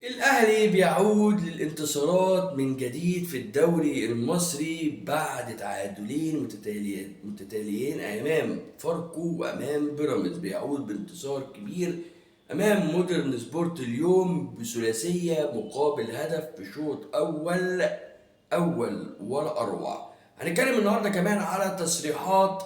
الأهلي بيعود للانتصارات من جديد في الدوري المصري بعد تعادلين متتاليين أمام فاركو وأمام بيراميدز. بيعود بانتصار كبير أمام مودرن سبورت اليوم بثلاثية مقابل هدف في شوط أول ولا أروع. هنتكلم النهارده كمان على تصريحات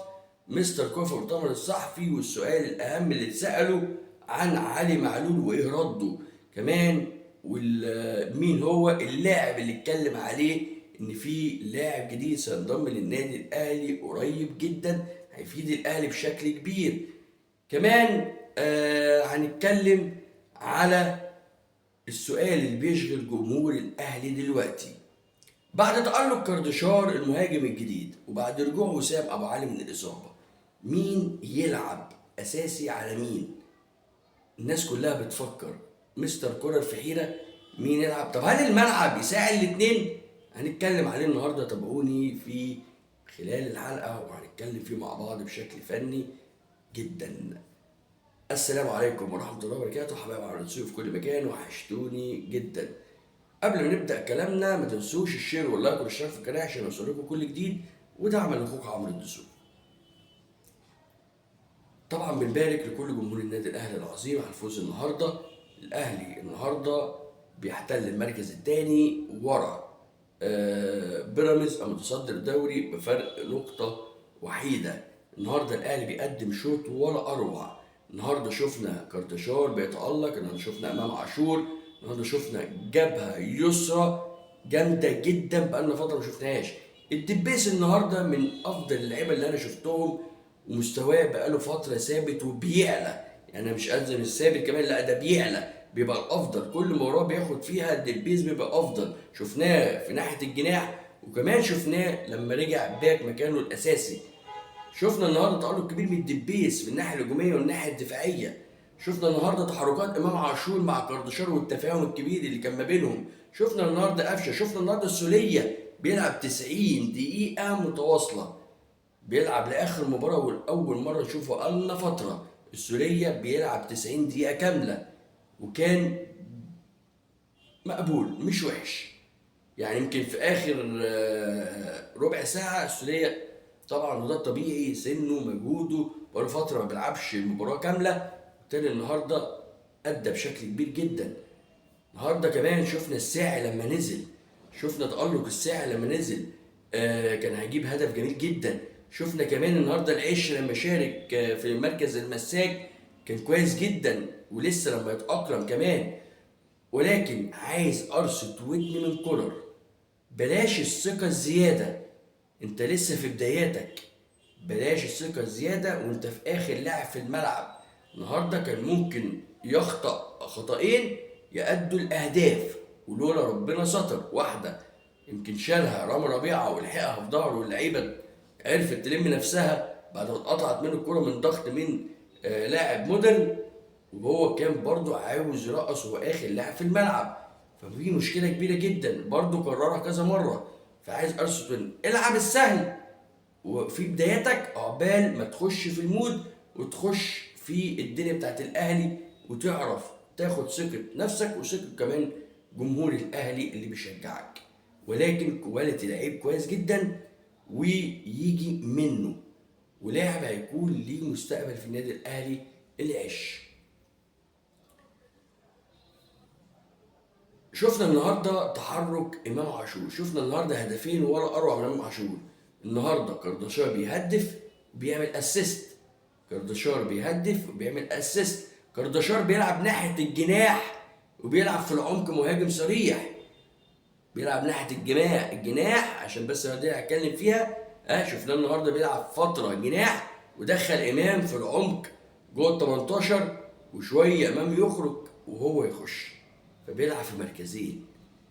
مستر كوفر المؤتمر الصحفي، والسؤال الأهم اللي اتسأله عن علي معلول وإيه رده كمان، ومين هو اللاعب اللي اتكلم عليه ان في لاعب جديد سينضم للنادي الاهلي قريب جدا هيفيد الاهلي بشكل كبير. كمان هنتكلم على السؤال اللي بيشغل جمهور الاهلي دلوقتي بعد تألق كاردشار المهاجم الجديد وبعد رجوع وسام ابو علي من الاصابه، مين يلعب اساسي على مين؟ الناس كلها بتفكر، مستر كولر في حيرة مين يلعب. طب هل الملعب يساعد الاتنين؟ هنتكلم عليه النهارده، تابعوني في خلال الحلقة وهنتكلم فيه مع بعض بشكل فني جدا. السلام عليكم ورحمة الله وبركاته حبايب على الرسول في كل مكان، وحشتوني جدا. قبل ما نبدأ كلامنا ما تنسوش الشير واللايك والاشتراك في القناة عشان يوصلكم كل جديد، ودعم لاخوك عمرو الدسوقي. طبعا بنبارك لكل جمهور النادي الاهلي العظيم على الفوز النهارده. الاهلي النهارده بيحتل المركز الثاني ورا بيراميدز المتصدر الدوري بفرق نقطه وحيده. النهارده الاهلي بيقدم شوط ولا اروع. النهارده شفنا كارتشار بيتالق، النهارده شفنا امام عاشور، النهارده شفنا جبهه يسرى جامده جدا بقالنا فتره ما شفناهاش. الدبيس النهارده من افضل اللعيبه اللي انا شفتهم، ومستواه بقاله فتره ثابت وبيعلى. يعني انا مش قصدي مش ثابت كمان، لا ده بيعلى، بيبقى الافضل كل مباراه بياخد فيها الدبيس بيبقى افضل. شفناه في ناحيه الجناح، وكمان شفناه لما رجع باك مكانه الاساسي. شفنا النهارده تألق كبير من الدبيس في الناحيه الهجوميه والناحيه الدفاعيه. شفنا النهارده تحركات امام عاشور مع كاردشار والتفاهم الكبير اللي كان ما بينهم. شفنا النهارده قفشه، شفنا النهارده السوليه بيلعب 90 دقيقه متواصله، بيلعب لاخر مباراه، والاول مره نشوفه بقالنا فتره السوليه بيلعب 90 دقيقه كامله، وكان مقبول مش وحش. يعني يمكن في اخر ربع ساعه السوليه طبعا وده طبيعي، سنه مجهوده بقاله فتره ما بيلعبش المباراه كامله، بالتالي النهارده ادى بشكل كبير جدا. النهارده كمان شفنا الساعي لما نزل، شفنا تألق الساعي لما نزل، كان هيجيب هدف جميل جدا. شفنا كمان النهارده العش لما شارك في مركز المساك كان كويس جدا، ولسه لما يتأقلم كمان. ولكن عايز ارصد ودني من كولر، بلاش الثقة الزيادة، انت لسه في بداياتك. بلاش الثقة الزيادة وانت في اخر لاعب في الملعب. النهارده كان ممكن يخطأ خطأين يأدوا الأهداف، ولولا ربنا ستر واحدة يمكن شالها رامي ربيعة ولحقها في ظهره، واللعيبة عرفت تلم نفسها بعد ما اتقطعت منه الكرة من ضغط من لاعب مودرن، وهو كان برضو عاوز يرقص وهو اخر لاعب في الملعب. ففي مشكلة كبيرة جدا برضو كررها كذا مرة. فعايز ارسنال العب السهل وفي بدايتك عقبال ما تخش في المود وتخش في الدنيا بتاعت الاهلي، وتعرف تاخد ثقة نفسك وثقة كمان جمهور الاهلي اللي بيشجعك. ولكن كواليتي لعيب كويس جدا ويجي منه، ولاعب هيكون ليه مستقبل في النادي الاهلي العش. شفنا النهارده تحرك امام عاشور، شفنا النهارده هدفين ولا اروع من امام عاشور. النهارده كارداشار بيهدف وبيعمل اسيست، كارداشار بيهدف وبيعمل اسيست. كارداشار بيلعب ناحيه الجناح وبيلعب في العمق مهاجم صريح، بيلعب ناحيه الجناح عشان بس دي هتكلم فيها. شفناه النهارده بيلعب فتره جناح ودخل امام في العمق جوه ال 18، وشويه امام يخرج وهو يخش، فبيلعب في مركزين.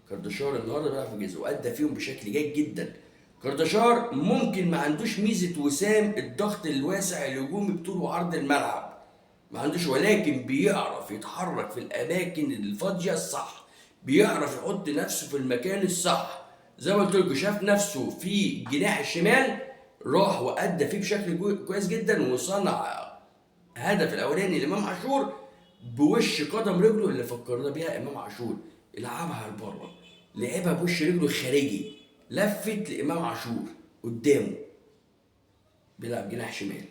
كارداشار النهارده بيلعب في جزء وادى فيهم بشكل جيد جدا. كارداشار ممكن ما عندوش ميزه وسام الضغط الواسع الهجومي بطول وعرض الملعب، ما عندوش، ولكن بيعرف يتحرك في الاماكن الفاضيه الصح، بيعرف يحط نفسه في المكان الصح. زي ما قلت لكم شاف نفسه في الجناح الشمال، راح وادى فيه بشكل كويس جدا، وصنع هدف الاولاني لامام عاشور بوش قدم رجله اللي فكرنا بيها امام عاشور. يلعبها لبره، لعبها بوش رجله الخارجي، لفت لامام عاشور قدامه بيلعب جناح شمال.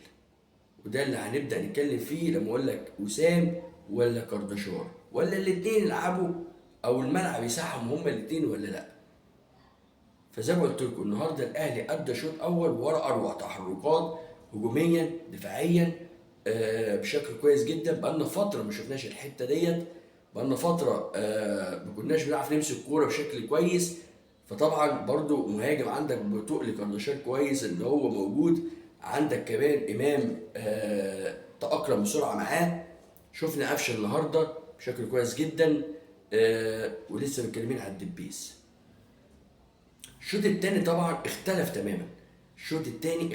وده اللي هنبدا نتكلم فيه لما اقول لك وسام ولا كردشار، ولا الاثنين يلعبوا او الملعب يساعهم هما الاثنين ولا لا. فزي ما قلت لكم النهارده الاهلي ادى شوط اول ورا اروع تحركات هجوميا دفاعيا بشكل كويس جدا. بقالنا فتره ما شفناش الحته ديت، بقالنا فتره ما كناش بنعرف نمسك كوره بشكل كويس. فطبعا برضو مهاجم عندك بتقل كردشار كويس ان هو موجود، عندك كمان امام تاقلم بسرعه معاه. شفنا قفشه النهارده بشكل كويس جدا، ولسه متكلمين على الدبيس. الشوط التاني طبعا اختلف تماما، الشوط التاني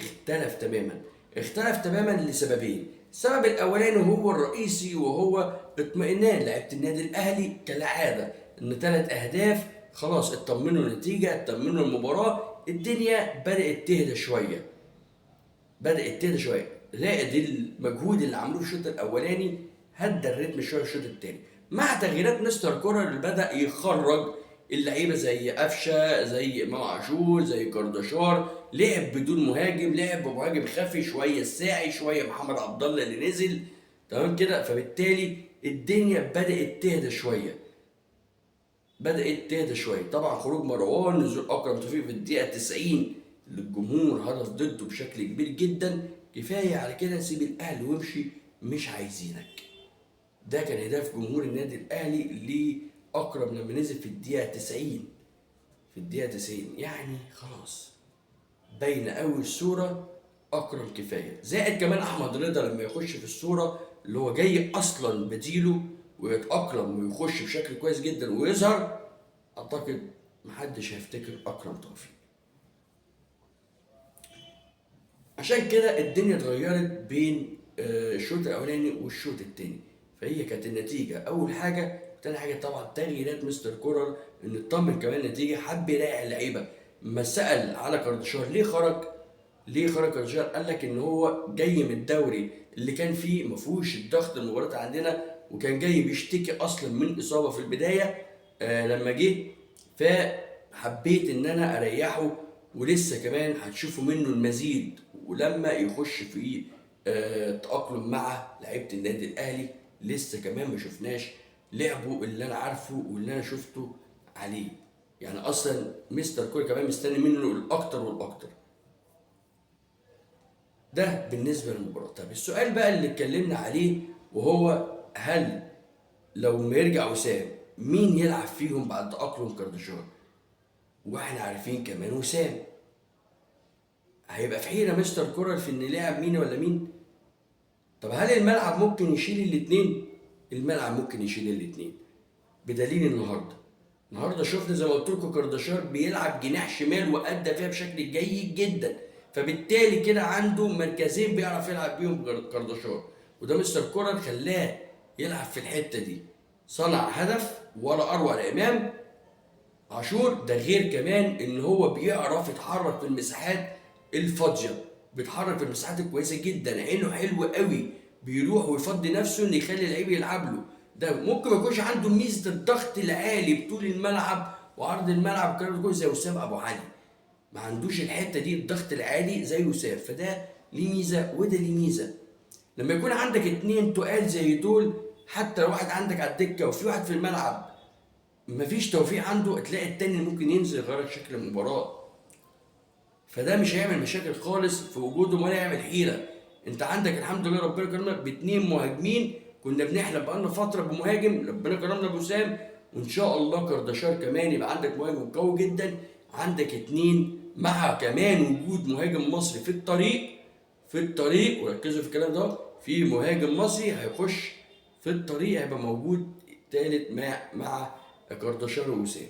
اختلف تماما لسببين. السبب الاولاني وهو الرئيسي وهو اطمئنان لعيبه النادي الاهلي كالعاده، ان 3 اهداف خلاص اطمنوا النتيجه، اطمنوا المباراه، الدنيا بدات تهدى شويه. زائد المجهود اللي عملوه في الشوط الاولاني هدى الريتم شويه الشوط الثاني، مع تغييرات مستر كولر اللي بدا يخرج اللعيبه زي قفشه، زي امام عاشور، زي كردشار، لعب بدون مهاجم، لعب بمهاجم خفي شويه الساعي، شويه محمد عبد الله اللي نزل تمام كده. فبالتالي الدنيا بدات تهدى شويه. طبعا خروج مروان، نزول اكرم توفيق في الدقيقه 90 للجمهور هدف ضده بشكل كبير جدا. كفايه على كده، سيب الاهلي وامشي، مش عايزينك. ده كان هدف جمهور النادي الاهلي لاكرم لما نزل في الدقيقه 90. يعني خلاص باينه قوي الصوره، اكرم كفايه. زائد كمان احمد رضا لما يخش في الصوره، اللي هو جاي اصلا بديله ويتاقلم ويخش بشكل كويس جدا ويظهر، اعتقد محدش هيفتكر اكرم توفيق. عشان كده الدنيا اتغيرت بين الشوط الاولاني والشوط الثاني. فهي كانت النتيجه اول حاجه. تاني حاجه طبعا تغييرات مستر كولر، ان اطمن كمان النتيجه، حب يريح اللعيبه. ما سال على كاردشار ليه خرج كاردشار، قال لك ان هو جاي من الدوري اللي كان فيه ما فيهوش الضغط المباريات عندنا، وكان جاي بيشتكي اصلا من اصابه في البدايه لما جه. فحبيت ان انا اريحه، ولسه كمان هتشوفوا منه المزيد ولما يخش في تأقلم مع لعيبه النادي الاهلي. لسه كمان ما شفناش لعبه اللي انا عارفه واللي انا شفته عليه. يعني اصلا مستر كولر كمان مستني منه الاكتر والاكتر. ده بالنسبه للمباراه. طب السؤال بقى اللي اتكلمنا عليه وهو هل لو ما يرجع وسام مين يلعب فيهم بعد تأقلم كارديشار؟ واحنا عارفين كمان وسام هيبقى في حيرة مستر كولر في ان يلعب مين ولا مين. طب هل الملعب ممكن يشيل الاثنين؟ الملعب ممكن يشيل الاثنين، بدليل النهارده شفنا زي ما قلت لكم كارداشار بيلعب جناح شمال وادى فيها بشكل جيد جدا. فبالتالي كده عنده مركزين بيعرف يلعب بيهم كارداشار، وده مستر كولر خلاه يلعب في الحته دي. صنع هدف ولا اروع لامام عاشور. ده غير كمان ان هو بيعرف يتحرك في المساحات الفاضيه، بيتحرك في المساحات الكويسه جدا، عينه حلو قوي، بيروح ويفضي نفسه ان يخلي اللعيب يلعب له. ده ممكن ما يكونش عنده ميزه الضغط العالي بطول الملعب وعرض الملعب والكلام ده زي وسام ابو علي، ما عندوش الحته دي الضغط العالي زي وسام. فده ليه ميزه وده ليه ميزه. لما يكون عندك اتنين تقال زي دول، حتى لو واحد عندك على الدكه وفي واحد في الملعب مفيش توفيق عنده، تلاقي التاني ممكن ينزل يغير شكل المباراه. فده مش هيعمل مشاكل خالص في وجوده ولا يعمل حيره. انت عندك الحمد لله ربنا كرمنا باتنين مهاجمين، كنا بنحلم بقالنا فتره بمهاجم، ربنا كرمنا بوسام، وان شاء الله كارداشار كمان يبقى عندك مهاجم قوي جدا. عندك اتنين مع كمان وجود مهاجم مصري في الطريق وركزوا في الكلام ده، في مهاجم مصري هيخش في الطريق، هيبقى موجود تالت مع كارداشار ووسام.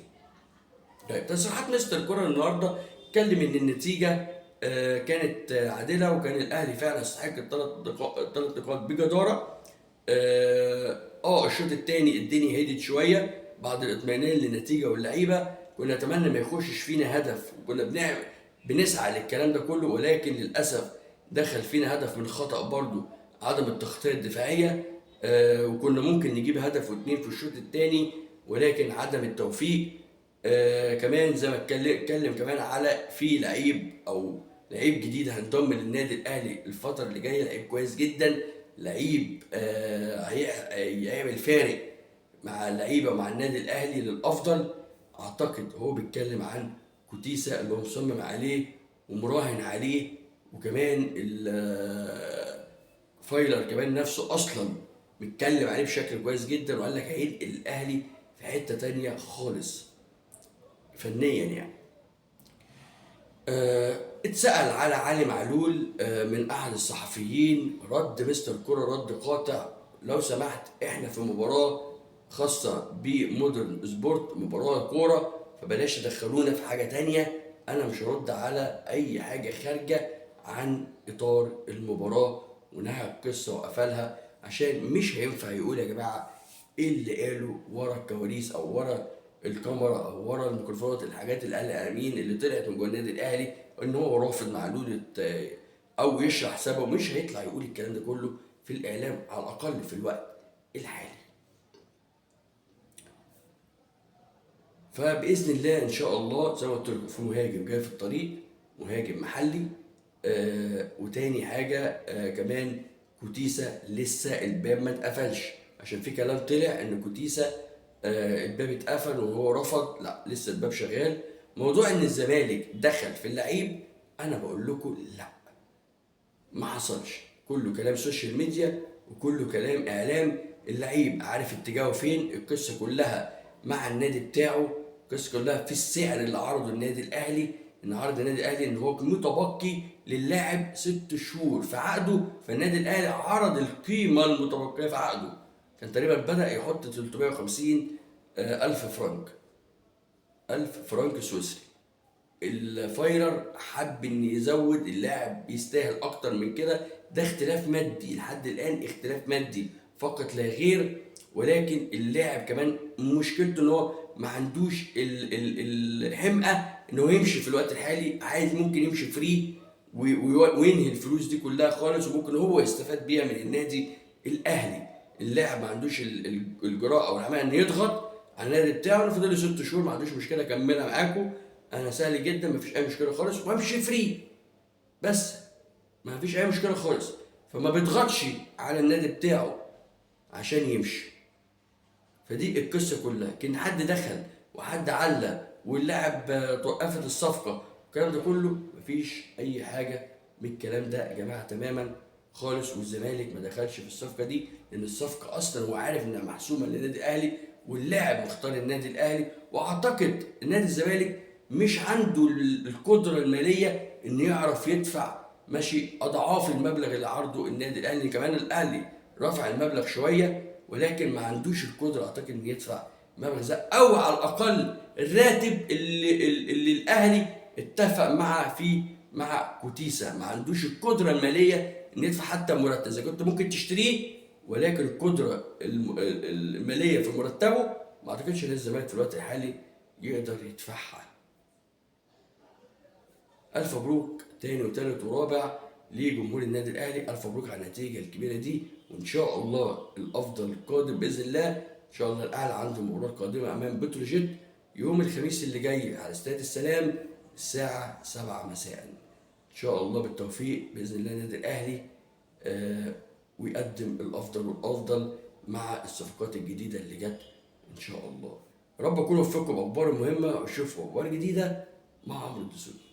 طيب تصريحات مستر كولر النهارده اتكلم ان النتيجه كانت عادله، وكان الاهلي فعلا يستحق الثلاث نقاط بجداره. الشوط الثاني الدنيا هدت شويه بعد الاطمئنان للنتيجه واللعيبه. كنا نتمنى ما يخشش فينا هدف، وكنا بنسعى للكلام ده كله، ولكن للاسف دخل فينا هدف من خطأ برضو، عدم التغطيه الدفاعيه. وكنا ممكن نجيب هدف واثنين في الشوط الثاني ولكن عدم التوفيق. كمان زي ما اتكلم كمان على في لعيب او لعيب جديد هينضم للنادي الاهلي الفتره اللي جايه، لعيب كويس جدا، لعيب هيعمل فارق مع اللعيبه ومع النادي الاهلي للافضل. اعتقد هو بيتكلم عن كوتيسا اللي هو مصمم عليه ومراهن عليه، وكمان فايلر كمان نفسه اصلا متكلم عليه بشكل كويس جدا، وقال لك هينقل الاهلي في حته تانيه خالص فنيا يعني. اتسأل على علي معلول من احد الصحفيين، رد مستر كرة رد قاطع: لو سمحت احنا في مباراة خاصة بمودرن سبورت، مباراة كورة، فبلاش تدخلونا في حاجة تانية. انا مش هرد على اي حاجة خارجة عن اطار المباراة، ونهى القصة وقفلها، عشان مش هينفع يقول يا جماعة ايه اللي قاله ورا الكواليس او ورا الكاميرا او ورا الميكروفونات، الحاجات اللي قالها امين اللي طلعت من جوه النادي الاهلي ان هو رافض معلول او يشرح سببه. مش هيطلع يقول الكلام ده كله في الاعلام على الاقل في الوقت الحالي. فباذن الله ان شاء الله زي ما قلت لكم في مهاجم جاي في الطريق، مهاجم محلي. وتاني حاجه كمان كوتيسا لسه الباب ما اتقفلش، عشان في كلام طلع ان كوتيسا الباب اتقفل وهو رفض. لا، لسه الباب شغال. موضوع ان الزمالك دخل في اللعيب، انا بقول لكم لا، ما حصلش. كله كلام سوشيال ميديا وكله كلام اعلام. اللعيب عارف اتجاهه فين، القصه كلها مع النادي بتاعه، القصه كلها في السعر اللي عرضه النادي الاهلي. ان عرض النادي الاهلي ان هو متبقي للاعب 6 شهور في عقده، فالنادي الاهلي عرض القيمه المتبقيه في عقده، كان تقريبا بدأ يحط 350 ألف فرنك، 1000 فرنك سويسري. الفايرر حب ان يزود اللاعب، يستاهل اكتر من كده. ده اختلاف مادي لحد الان، اختلاف مادي فقط لا غير. ولكن اللاعب كمان مشكلته ان هو ما عندوش الحمقى ان هو يمشي في الوقت الحالي. عايز ممكن يمشي فري وينهي الفلوس دي كلها خالص، وممكن هو يستفاد بيها من النادي الاهلي. اللاعب ما عندوش الجراءه او الحمايه ان يضغط على النادي بتاعه. انا فاضل لي 6 شهور، ما عندوش مشكله اكملها معاكم، انا سهل جدا، مفيش اي مشكله خالص، وامشي فري بس، ما فيش اي مشكله خالص. فما بيضغطش على النادي بتاعه عشان يمشي. فدي القصه كلها. كان حد دخل وحد علق واللاعب توقفت الصفقه والكلام ده كله، مفيش اي حاجه من الكلام ده يا جماعه تماما خالص. والزمالك ما دخلش في الصفقه دي، لان الصفقه اصلا هو عارف انها محسومه للنادي الاهلي، واللاعب مختار النادي الاهلي. واعتقد نادي الزمالك مش عنده القدره الماليه ان يعرف يدفع ماشي اضعاف المبلغ اللي عرضه النادي الاهلي. كمان الاهلي رفع المبلغ شويه، ولكن ما عندوش القدره اعتقد ان يدفع مبلغ زي، او على الاقل الراتب اللي الاهلي اتفق مع كوتيسا. ما عندوش القدره الماليه ان يدفع حتى مرتب. اذا كنت ممكن تشتريه، ولكن القدره الماليه في مرتبه ما اعتقدش ان الزمالك في الوقت الحالي يقدر يدفعها. الف مبروك تاني وتالت ورابع لجمهور النادي الاهلي، الف مبروك على النتيجه الكبيره دي، وان شاء الله الافضل القادم باذن الله. ان شاء الله الاهلي عنده مباراه قادمه امام بتروجيت يوم الخميس اللي جاي على استاد السلام الساعه 7 مساء. ان شاء الله بالتوفيق باذن الله النادي الاهلي ويقدم الافضل والافضل مع الصفقات الجديده اللي جت ان شاء الله. رب اكون وفقكم باخبار مهمه، واشوفكم اخبار جديده مع عمرو الدسوقي.